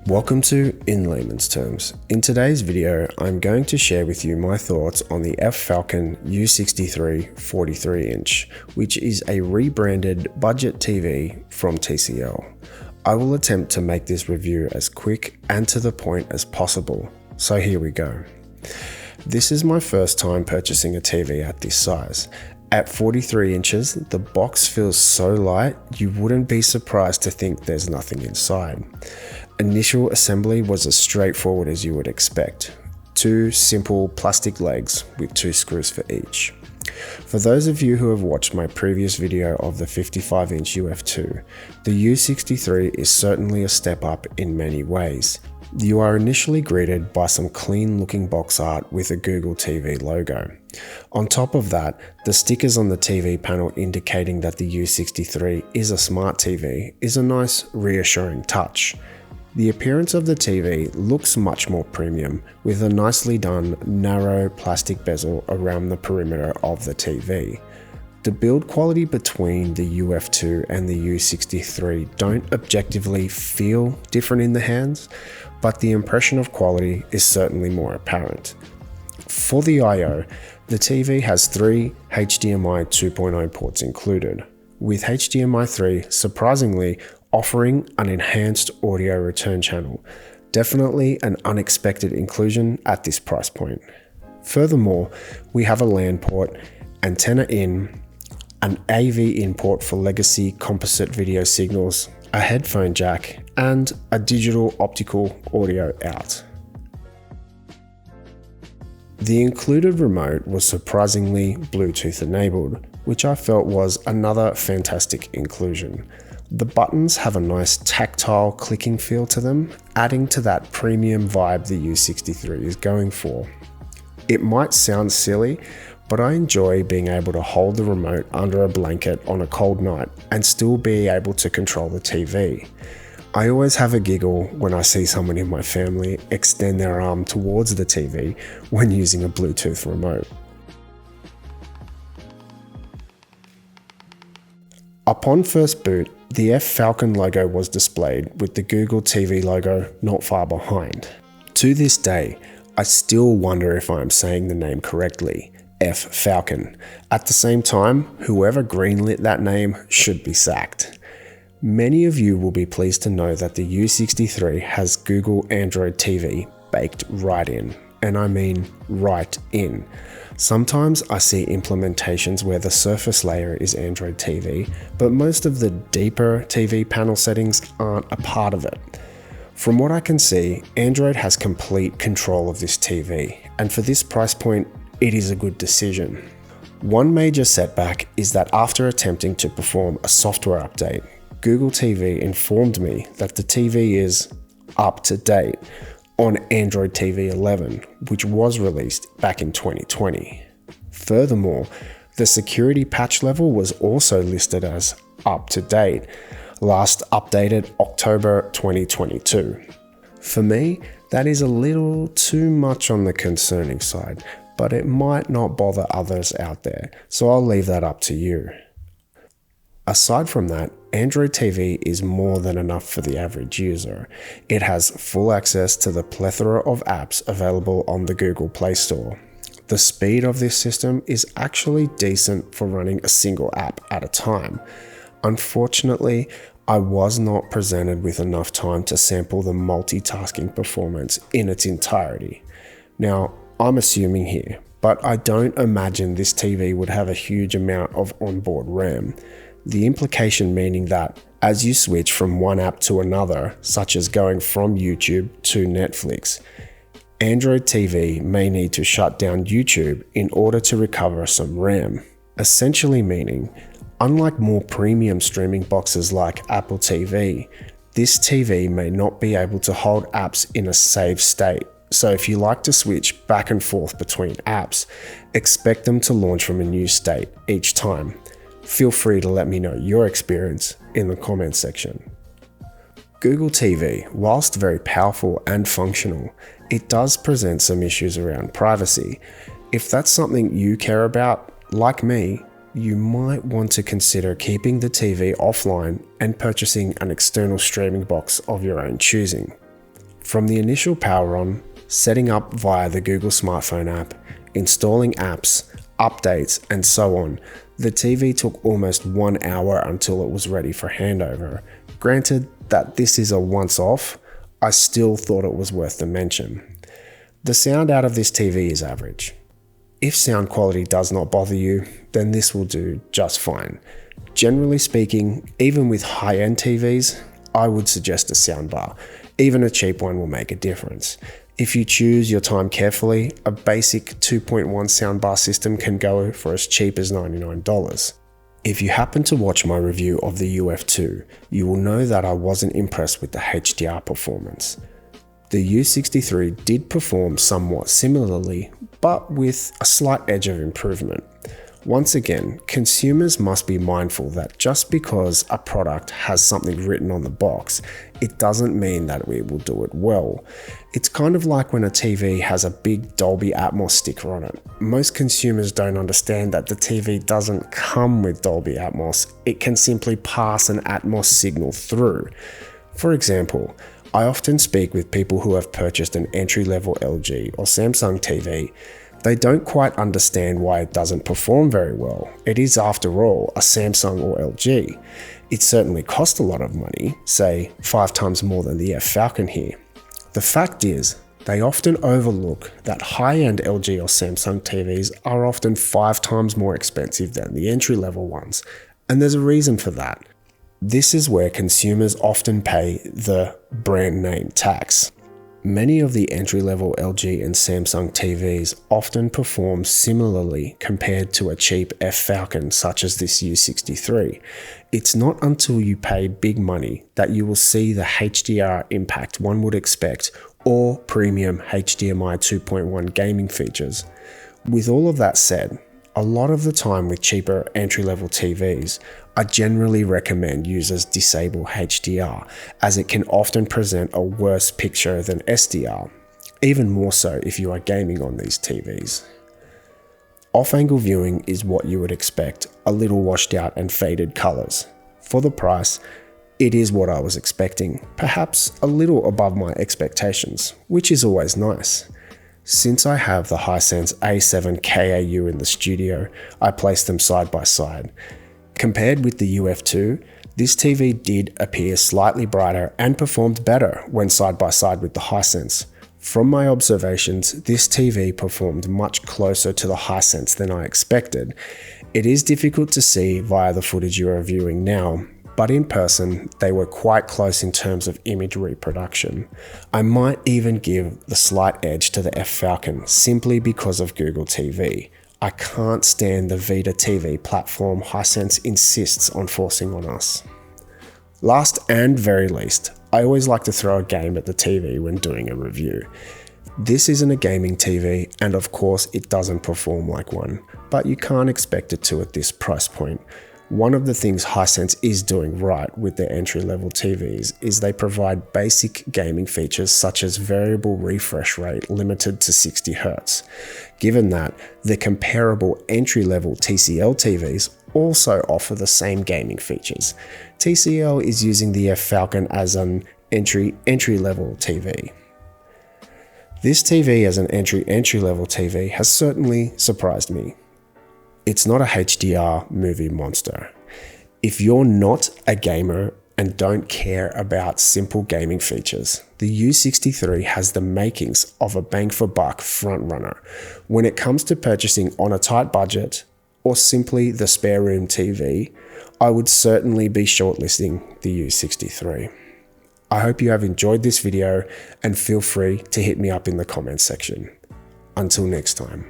Welcome to In Layman's Terms. In today's video, I'm going to share with you my thoughts on the FFalcon U63 43-inch, which is a rebranded budget TV from TCL. I will attempt to make this review as quick and to the point as possible, so here we go. This is my first time purchasing a TV at this size. At 43 inches, the box feels so light you wouldn't be surprised to think there's nothing inside. Initial assembly was as straightforward as you would expect. Two simple plastic legs with 2 screws for each. For those of you who have watched my previous video of the 55-inch UF2, the U63 is certainly a step up in many ways. You are initially greeted by some clean looking box art with a Google TV logo. On top of that, the stickers on the TV panel indicating that the U63 is a smart TV is a nice reassuring touch. The appearance of the TV looks much more premium, with a nicely done narrow plastic bezel around the perimeter of the TV. The build quality between the UF2 and the U63 don't objectively feel different in the hands, but the impression of quality is certainly more apparent. For the I/O, the TV has 3 HDMI 2.0 ports included, with HDMI 3 surprisingly offering an enhanced audio return channel. Definitely an unexpected inclusion at this price point. Furthermore, we have a LAN port, antenna in, an AV in port for legacy composite video signals, a headphone jack, and a digital optical audio out. The included remote was surprisingly Bluetooth enabled, which I felt was another fantastic inclusion. The buttons have a nice tactile clicking feel to them, adding to that premium vibe the U63 is going for. It might sound silly, but I enjoy being able to hold the remote under a blanket on a cold night and still be able to control the TV. I always have a giggle when I see someone in my family extend their arm towards the TV when using a Bluetooth remote. Upon first boot, the FFalcon logo was displayed with the Google TV logo not far behind. To this day, I still wonder if I am saying the name correctly, FFalcon. At the same time, whoever greenlit that name should be sacked. Many of you will be pleased to know that the U63 has Google Android TV baked right in, and I mean right in. Sometimes I see implementations where the surface layer is Android TV, but most of the deeper TV panel settings aren't a part of it. From what I can see, Android has complete control of this TV, and for this price point, it is a good decision. One major setback is that after attempting to perform a software update, Google TV informed me that the TV is up to date on Android TV 11, which was released back in 2020. Furthermore, the security patch level was also listed as up to date, last updated October 2022. For me, that is a little too much on the concerning side, but it might not bother others out there, so I'll leave that up to you. Aside from that, Android TV is more than enough for the average user. It has full access to the plethora of apps available on the Google Play Store. The speed of this system is actually decent for running a single app at a time. Unfortunately, I was not presented with enough time to sample the multitasking performance in its entirety. Now, I'm assuming here, but I don't imagine this TV would have a huge amount of onboard RAM. The implication meaning that as you switch from one app to another, such as going from YouTube to Netflix, Android TV may need to shut down YouTube in order to recover some RAM. Essentially meaning, unlike more premium streaming boxes like Apple TV, this TV may not be able to hold apps in a save state. So if you like to switch back and forth between apps, expect them to launch from a new state each time. Feel free to let me know your experience in the comments section. Google TV, whilst very powerful and functional, it does present some issues around privacy. If that's something you care about, like me, you might want to consider keeping the TV offline and purchasing an external streaming box of your own choosing. From the initial power on, setting up via the Google smartphone app, installing apps, updates, and so on, the TV took almost 1 hour until it was ready for handover. Granted that this is a once-off, I still thought it was worth the mention. The sound out of this TV is average. If sound quality does not bother you, then this will do just fine. Generally speaking, even with high-end TVs, I would suggest a soundbar. Even a cheap one will make a difference. If you choose your time carefully, a basic 2.1 soundbar system can go for as cheap as $99. If you happen to watch my review of the UF2, you will know that I wasn't impressed with the HDR performance. The U63 did perform somewhat similarly, but with a slight edge of improvement. Once again, consumers must be mindful that just because a product has something written on the box, it doesn't mean that it will do it well. It's kind of like when a TV has a big Dolby Atmos sticker on it. Most consumers don't understand that the TV doesn't come with Dolby Atmos, it can simply pass an Atmos signal through. For example, I often speak with people who have purchased an entry-level LG or Samsung TV. They don't quite understand why it doesn't perform very well. It is, after all, a Samsung or LG. It certainly costs a lot of money, say 5 times more than the FFalcon here. The fact is, they often overlook that high-end LG or Samsung TVs are often 5 times more expensive than the entry-level ones, and there's a reason for that. This is where consumers often pay the brand name tax. Many of the entry-level LG and Samsung TVs often perform similarly compared to a cheap FFalcon such as this U63. It's not until you pay big money that you will see the HDR impact one would expect or premium HDMI 2.1 gaming features. With all of that said, a lot of the time with cheaper entry-level TVs, I generally recommend users disable HDR, as it can often present a worse picture than SDR, even more so if you are gaming on these TVs. Off-angle viewing is what you would expect, a little washed out and faded colors. For the price, it is what I was expecting, perhaps a little above my expectations, which is always nice. Since I have the Hisense A7 KAU in the studio, I placed them side by side. Compared with the UF2, this TV did appear slightly brighter and performed better when side by side with the Hisense. From my observations, this TV performed much closer to the Hisense than I expected. It is difficult to see via the footage you are viewing now, but in person, they were quite close in terms of image reproduction. I might even give the slight edge to the FFalcon simply because of Google TV. I can't stand the Vita TV platform Hisense insists on forcing on us. Last and very least, I always like to throw a game at the TV when doing a review. This isn't a gaming TV, and of course it doesn't perform like one, but you can't expect it to at this price point. One of the things Hisense is doing right with their entry-level TVs is they provide basic gaming features such as variable refresh rate limited to 60 Hz. Given that, the comparable entry-level TCL TVs also offer the same gaming features. TCL is using the FFalcon as an entry-level TV. This TV as an entry-level TV has certainly surprised me. It's not a HDR movie monster. If you're not a gamer and don't care about simple gaming features, the U63 has the makings of a bang for buck frontrunner when it comes to purchasing on a tight budget or simply the spare room TV. I would certainly be shortlisting the U63. I hope you have enjoyed this video and feel free to hit me up in the comments section. Until next time.